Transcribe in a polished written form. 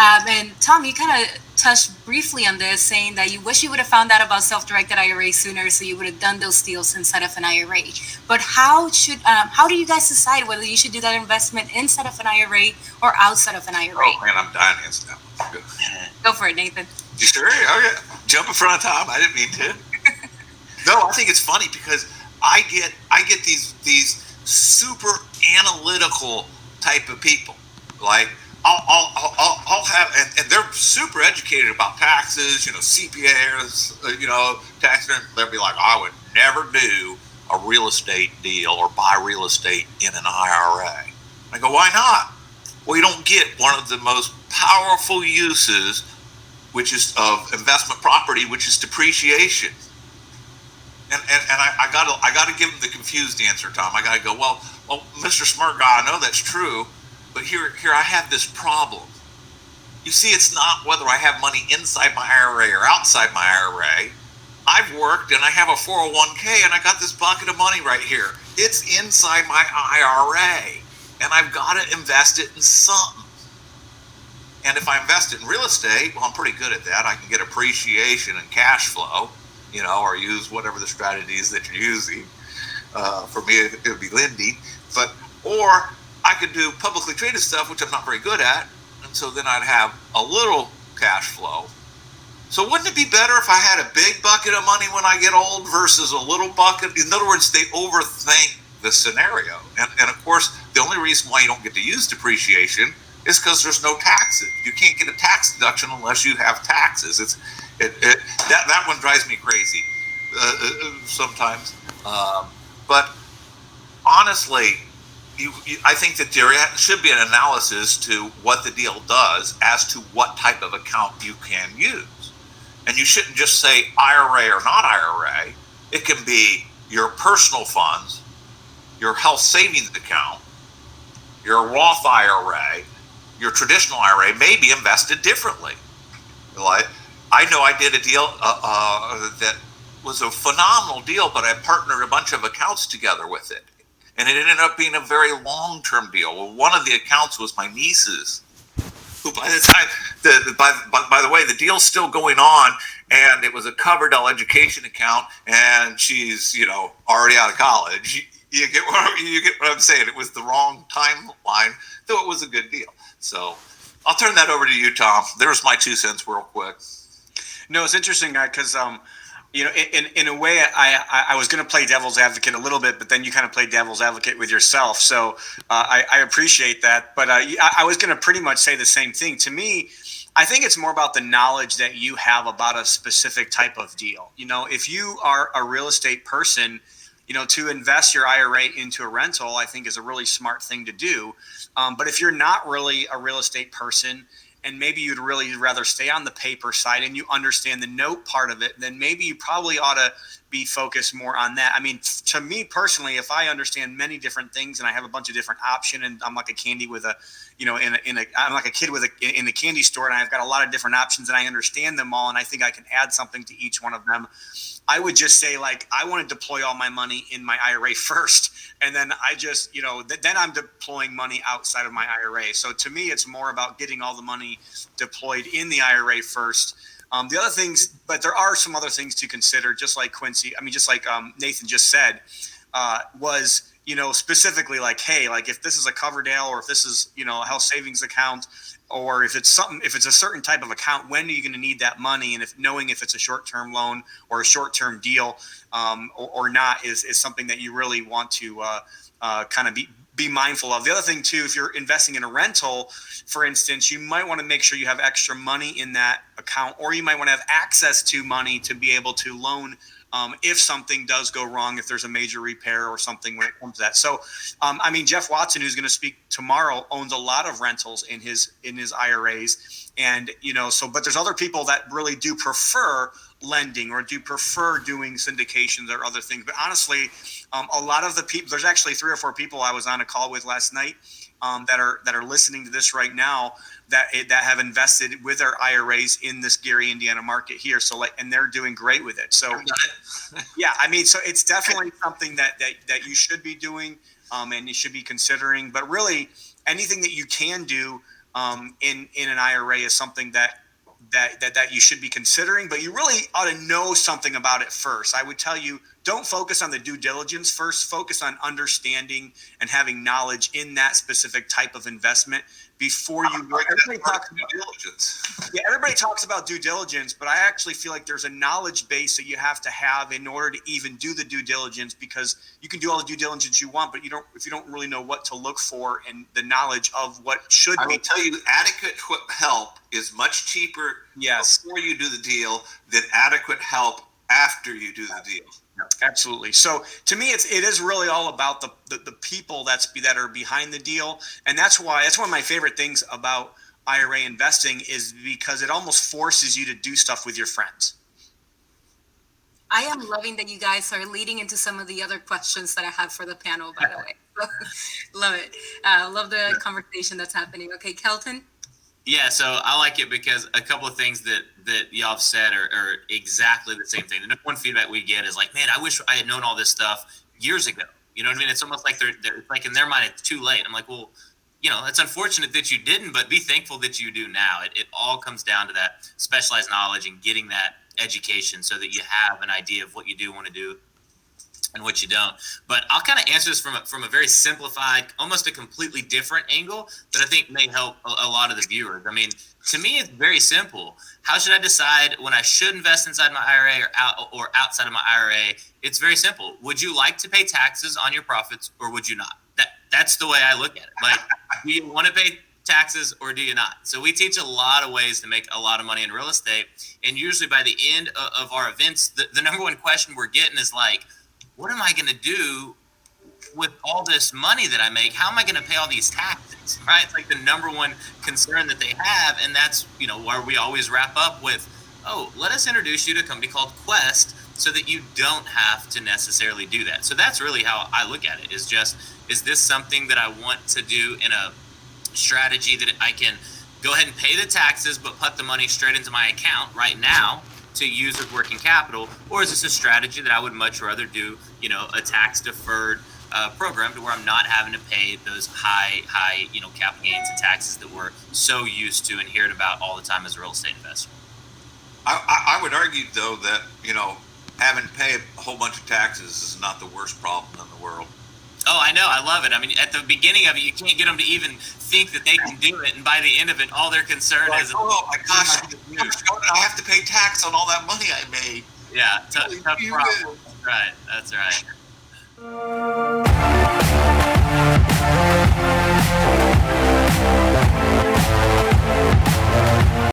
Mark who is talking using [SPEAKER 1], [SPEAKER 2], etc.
[SPEAKER 1] And Tom, you kind of touched briefly on this, saying that you wish you would have found out about self-directed IRA sooner, so you would have done those deals inside of an IRA. But how do you guys decide whether you should do that investment inside of an IRA or outside of an IRA?
[SPEAKER 2] Oh man, I'm dying to answer that one. Good.
[SPEAKER 1] Go for it, Nathan.
[SPEAKER 2] You sure? Oh yeah. Jump in front of Tom. I didn't mean to. No, I think it's funny because I get these super analytical type of people. Like I'll have, and they're super educated about taxes. CPAs. Tax. They'll be like, I would never do a real estate deal or buy real estate in an IRA. I go, why not? Well, you don't get one of the most powerful uses, which is of investment property, which is depreciation. And I gotta give him the confused answer, Tom. I gotta go, well, Mr. Smart Guy, I know that's true, but here I have this problem. You see, it's not whether I have money inside my IRA or outside my IRA. I've worked and I have a 401k and I got this bucket of money right here. It's inside my IRA and I've got to invest it in something. And if I invest it in real estate, well, I'm pretty good at that. I can get appreciation and cash flow, or use whatever the strategy is that you're using. For me, it would be lending. Or I could do publicly traded stuff, which I'm not very good at. And so then I'd have a little cash flow. So wouldn't it be better if I had a big bucket of money when I get old versus a little bucket? In other words, they overthink the scenario. And of course, the only reason why you don't get to use depreciation is because there's no taxes. You can't get a tax deduction unless you have taxes. That one drives me crazy sometimes. But honestly, I think that there should be an analysis to what the deal does as to what type of account you can use. And you shouldn't just say IRA or not IRA. It can be your personal funds, your health savings account, your Roth IRA, your traditional IRA may be invested differently. Like, I know I did a deal that was a phenomenal deal, but I partnered a bunch of accounts together with it. And it ended up being a very long-term deal. Well, one of the accounts was my niece's, who by the time, by the way, the deal's still going on, and it was a Coverdell education account, and she's, already out of college. You get what I'm saying? It was the wrong timeline, though it was a good deal. So I'll turn that over to you, Tom. There's my 2 cents real quick.
[SPEAKER 3] No, it's interesting, because in a way, I was going to play devil's advocate a little bit, but then you kind of play devil's advocate with yourself. So I appreciate that. But I was going to pretty much say the same thing. To me, I think it's more about the knowledge that you have about a specific type of deal. If you are a real estate person, to invest your IRA into a rental, I think is a really smart thing to do. But if you're not really a real estate person, and maybe you'd really rather stay on the paper side and you understand the note part of it, then maybe you probably ought to be focused more on that. I mean, to me personally, if I understand many different things and I have a bunch of different options, and I'm like a candy with a, I'm like a kid with in the candy store, and I've got a lot of different options and I understand them all, and I think I can add something to each one of them. I would just say, like, I want to deploy all my money in my IRA first, and then I just, then I'm deploying money outside of my IRA. So to me, it's more about getting all the money deployed in the IRA first. The other things, but there are some other things to consider, just like Nathan just said, was, specifically like, hey, like if this is a Coverdell or if this is, a health savings account, or if it's a certain type of account, when are you going to need that money? And knowing if it's a short-term loan or a short-term deal or not is something that you really want to kind of be mindful of. The other thing too, if you're investing in a rental, for instance, you might want to make sure you have extra money in that account, or you might want to have access to money to be able to loan if something does go wrong, if there's a major repair or something when it comes to that. So, Jeff Watson, who's going to speak tomorrow, owns a lot of rentals in his IRAs, and but there's other people that really do prefer lending or do prefer doing syndications or other things. But honestly, a lot of the people, there's actually 3 or 4 people I was on a call with last night that are listening to this right now that have invested with their IRAs in this Gary, Indiana market here. So and they're doing great with it. So yeah, so it's definitely something that you should be doing and you should be considering. But really, anything that you can do in an IRA is something that you should be considering, but you really ought to know something about it first. I would tell you, don't focus on the due diligence first. Focus on understanding and having knowledge in that specific type of investment before you work. Everybody talks about due diligence. Yeah, everybody talks about due diligence, but I actually feel like there's a knowledge base that you have to have in order to even do the due diligence, because you can do all the due diligence you want, but if you don't really know what to look for and the knowledge of what should be.
[SPEAKER 2] I will tell you, adequate help is much cheaper before you do the deal than adequate help after you do the deal.
[SPEAKER 3] Absolutely. So to me, it is really all about the people that are behind the deal, and that's one of my favorite things about IRA investing, is because it almost forces you to do stuff with your friends.
[SPEAKER 1] I am loving that you guys are leading into some of the other questions that I have for the panel, by the way. Love it. Love the conversation that's happening. Okay, Kelton?
[SPEAKER 4] Yeah, so I like it because a couple of things that y'all have said are exactly the same thing. The number one feedback we get is like, man, I wish I had known all this stuff years ago. You know what I mean? It's almost like they're like, in their mind, it's too late. I'm like, well, it's unfortunate that you didn't, but be thankful that you do now. It all comes down to that specialized knowledge and getting that education so that you have an idea of what you do want to do and what you don't. But I'll kind of answer this from a very simplified, almost a completely different angle that I think may help a lot of the viewers. I mean, to me, it's very simple. How should I decide when I should invest inside my IRA or outside of my IRA? It's very simple. Would you like to pay taxes on your profits, or would you not? That's the way I look at it. Like, do you want to pay taxes or do you not? So we teach a lot of ways to make a lot of money in real estate. And usually by the end of our events, the number one question we're getting is like, what am I going to do with all this money that I make? How am I going to pay all these taxes? Right? It's like the number one concern that they have. And that's, where we always wrap up with, let us introduce you to a company called Quest so that you don't have to necessarily do that. So that's really how I look at it, is this something that I want to do in a strategy that I can go ahead and pay the taxes, but put the money straight into my account right now to use as working capital? Or is this a strategy that I would much rather do, a tax deferred program, to where I'm not having to pay those high, capital gains and taxes that we're so used to and hearing about all the time as a real estate investor?
[SPEAKER 2] I would argue, though, that, having to pay a whole bunch of taxes is not the worst problem in the world.
[SPEAKER 4] Oh, I know. I love it. I mean, at the beginning of it, you can't get them to even think that they can do it. And by the end of it, all their concern is,
[SPEAKER 2] oh my gosh, I have to pay tax on all that money I made.
[SPEAKER 4] Yeah, tough problem. That's right. That's right.